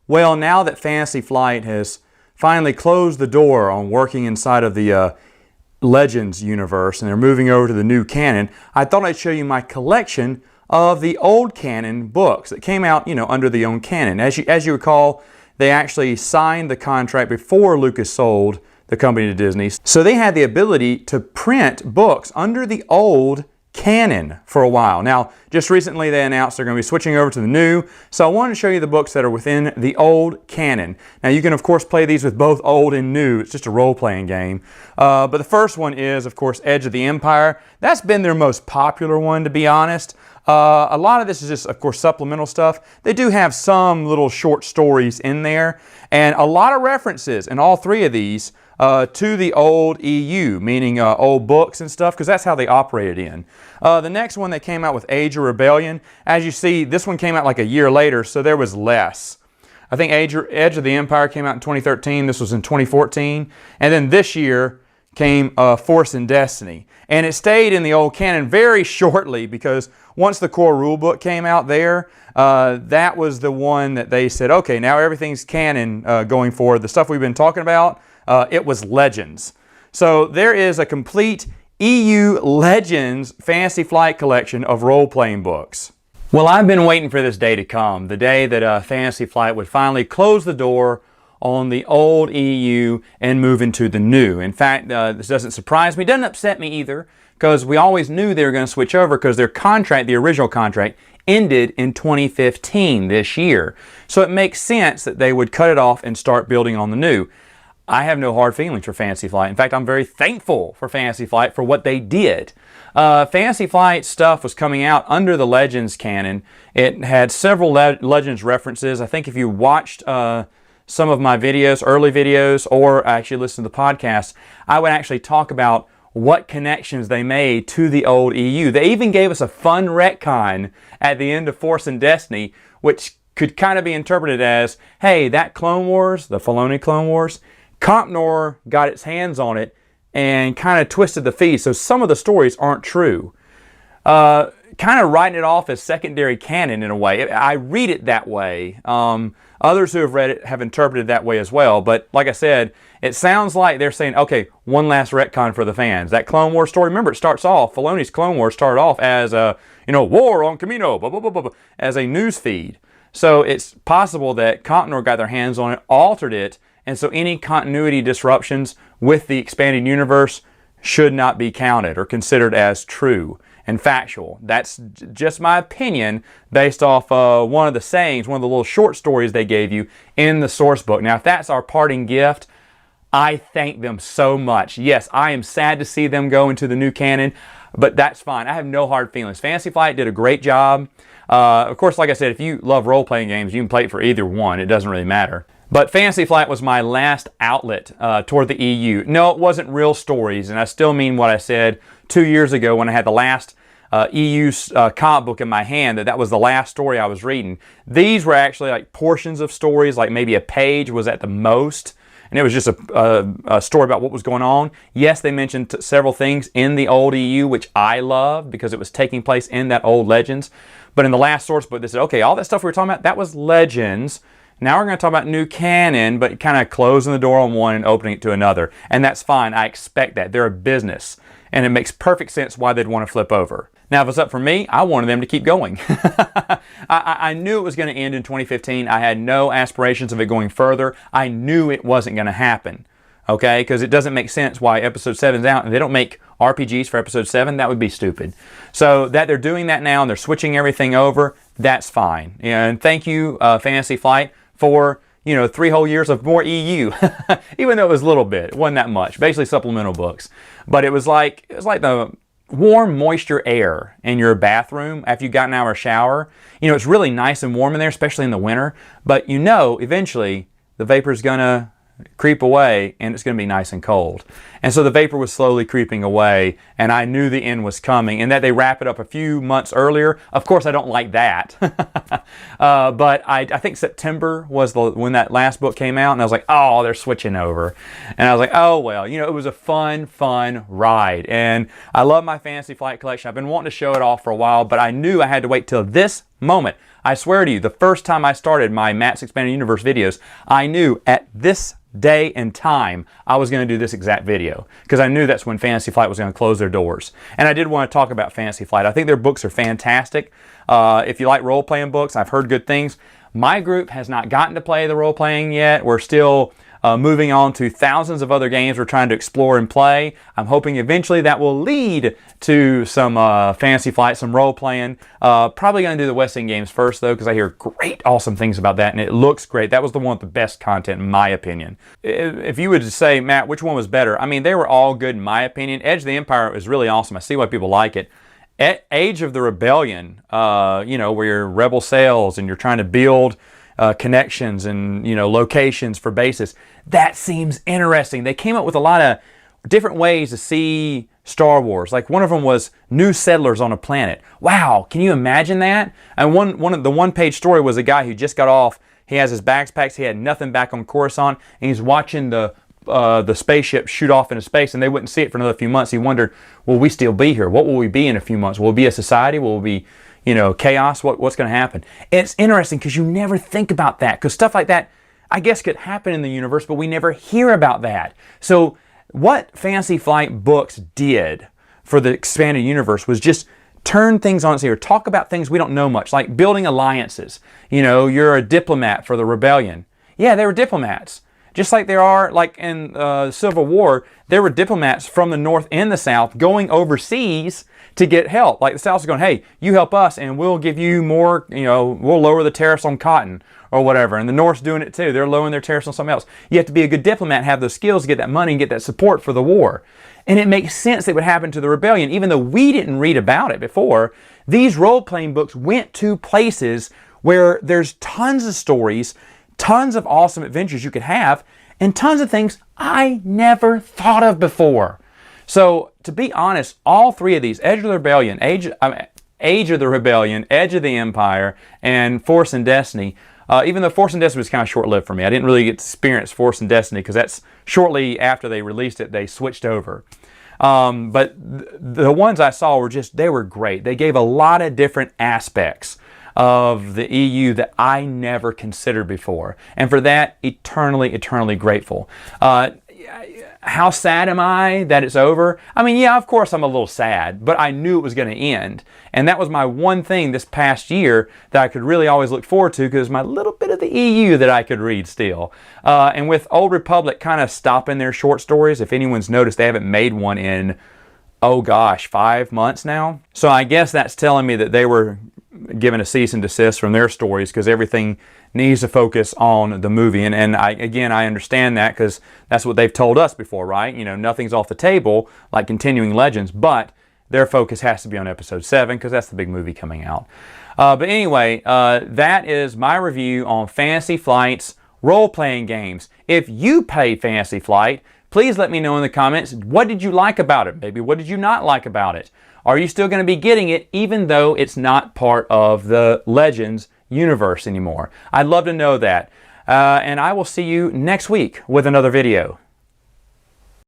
Well, now that Fantasy Flight has finally closed the door on working inside of the Legends universe and they're moving over to the new canon, I thought I'd show you my collection of the old canon books that came out, under the own canon. As you recall, they actually signed the contract before Lucas sold the company to Disney. So they had the ability to print books under the old canon for a while. Now, just recently they announced they're going to be switching over to the new, so I wanted to show you the books that are within the old canon. Now, you can of course play these with both old and new. It's just a role-playing game. But the first one is, of course, Edge of the Empire. That's been their most popular one, to be honest. A lot of this is just, of course, supplemental stuff. They do have some little short stories in there, and a lot of references in all three of these to the old EU, meaning old books and stuff, because that's how they operated in. The next one, they came out with Age of Rebellion. As you see, this one came out like a year later, so there was less. I think Edge of the Empire came out in 2013. This was in 2014. And then this year came Force and Destiny. And it stayed in the old canon very shortly, because once the core rulebook came out there, that was the one that they said, okay, now everything's canon going forward. The stuff we've been talking about, it was Legends. So there is a complete EU Legends Fantasy Flight collection of role-playing books. Well, I've been waiting for this day to come, the day that Fantasy Flight would finally close the door on the old EU and move into the new. In fact, this doesn't surprise me, doesn't upset me either, because we always knew they were going to switch over, because their contract, the original contract, ended in 2015 this year. So it makes sense that they would cut it off and start building on the new. I have no hard feelings for Fantasy Flight. In fact, I'm very thankful for Fantasy Flight for what they did. Fantasy Flight stuff was coming out under the Legends canon. It had several Legends references. I think if you watched some of my videos, early videos, or actually listen to the podcast, I would actually talk about what connections they made to the old EU. They even gave us a fun retcon at the end of Force and Destiny, which could kind of be interpreted as, hey, that Clone Wars, the Filoni Clone Wars, Compnor got its hands on it and kind of twisted the feed, so some of the stories aren't true. Kind of writing it off as secondary canon in a way. I read it that way. Others who have read it have interpreted it that way as well. But like I said, it sounds like they're saying, okay, one last retcon for the fans. That Clone Wars story, remember, it starts off, Filoni's Clone Wars started off as a, war on Kamino, blah, blah, blah, blah, blah, as a news feed. So it's possible that Compnor got their hands on it, altered it, and so any continuity disruptions with the expanded universe should not be counted or considered as true and factual. That's just my opinion based off one of the sayings, one of the little short stories they gave you in the source book. Now, if that's our parting gift, I thank them so much. Yes, I am sad to see them go into the new canon, but that's fine. I have no hard feelings. Fantasy Flight did a great job. Of course, like I said, if you love role-playing games, you can play it for either one. It doesn't really matter. But Fantasy Flight was my last outlet toward the EU. No, it wasn't real stories, and I still mean what I said 2 years ago when I had the last EU comic book in my hand, that was the last story I was reading. These were actually like portions of stories, like maybe a page was at the most, and it was just a story about what was going on. Yes, they mentioned several things in the old EU, which I love because it was taking place in that old Legends. But in the last source book, they said, okay, all that stuff we were talking about, that was Legends. Now we're going to talk about new canon, but kind of closing the door on one and opening it to another. And that's fine. I expect that. They're a business. And it makes perfect sense why they'd want to flip over. Now, if it's up for me, I wanted them to keep going. I knew it was going to end in 2015. I had no aspirations of it going further. I knew it wasn't going to happen. Okay? Because it doesn't make sense why Episode 7's out and they don't make RPGs for Episode 7. That would be stupid. So that they're doing that now and they're switching everything over, that's fine. And thank you, Fantasy Flight, for 3 whole years of more EU, even though it was a little bit. It wasn't that much. Basically supplemental books. But it was like the warm moisture air in your bathroom after you got an hour shower. It's really nice and warm in there, especially in the winter. But eventually the vapor's gonna creep away and it's going to be nice and cold. And so the vapor was slowly creeping away and I knew the end was coming, and that they wrap it up a few months earlier. Of course, I don't like that. But I think September was when that last book came out, and I was like, oh, they're switching over. And I was like, oh, well, it was a fun ride. And I love my Fantasy Flight collection. I've been wanting to show it off for a while, but I knew I had to wait till this moment. I swear to you, the first time I started my Matt's Expanded Universe videos, I knew at this day and time I was going to do this exact video because I knew that's when Fantasy Flight was going to close their doors. And I did want to talk about Fantasy Flight. I think their books are fantastic. If you like role-playing books, I've heard good things. My group has not gotten to play the role-playing yet. We're still moving on to thousands of other games we're trying to explore and play. I'm hoping eventually that will lead to some Fantasy Flight, some role-playing. Probably going to do the West End games first, though, because I hear great, awesome things about that, and it looks great. That was the one with the best content, in my opinion. If you would say, Matt, which one was better? I mean, they were all good, in my opinion. Edge of the Empire is really awesome. I see why people like it. Age of the Rebellion, you know, where you're rebel sales and you're trying to build connections and, you know, locations for bases. That seems interesting. They came up with a lot of different ways to see Star Wars. Like one of them was new settlers on a planet. Wow, can you imagine that? And the one-page story was a guy who just got off. He has his bags packed. He had nothing back on Coruscant, and he's watching the spaceship shoot off into space, and they wouldn't see it for another few months. He wondered, will we still be here? What will we be in a few months? Will we be a society? Will we be, you know, chaos? What's going to happen? It's interesting because you never think about that, because stuff like that, I guess, could happen in the universe, but we never hear about that. So what Fantasy Flight books did for the expanded universe was just turn things on its ear, talk about things we don't know much, like building alliances. You know, you're a diplomat for the rebellion. Yeah, they were diplomats. Just like there are, like in Civil War, there were diplomats from the North and the South going overseas to get help. Like the South's going, hey, you help us and we'll give you more, you know, we'll lower the tariffs on cotton or whatever. And the North's doing it too. They're lowering their tariffs on something else. You have to be a good diplomat, have those skills to get that money and get that support for the war. And it makes sense that it would happen to the rebellion. Even though we didn't read about it before, these role-playing books went to places where there's tons of stories, tons of awesome adventures you could have, and tons of things I never thought of before. So, to be honest, all three of these, Age of the Rebellion, Age of the Rebellion, Edge of the Empire, and Force and Destiny, even though Force and Destiny was kind of short-lived for me. I didn't really get to experience Force and Destiny because that's shortly after they released it, they switched over. But the ones I saw were just, they were great. They gave a lot of different aspects of the EU that I never considered before. And for that, eternally, eternally grateful. How sad am I that it's over? I mean, yeah, of course I'm a little sad, but I knew it was going to end. And that was my one thing this past year that I could really always look forward to, because my little bit of the EU that I could read still. And with Old Republic kind of stopping their short stories, if anyone's noticed, they haven't made one in, oh gosh, 5 months now. So I guess that's telling me that they were given a cease and desist from their stories, because everything needs to focus on the movie. And I understand that, because that's what they've told us before, right? You know, nothing's off the table like Continuing Legends, but their focus has to be on Episode 7, because that's the big movie coming out. But anyway, that is my review on Fantasy Flight's role-playing games. If you played Fantasy Flight, please let me know in the comments, what did you like about it? Maybe what did you not like about it? Are you still going to be getting it even though it's not part of the Legends universe anymore? I'd love to know that. And I will see you next week with another video.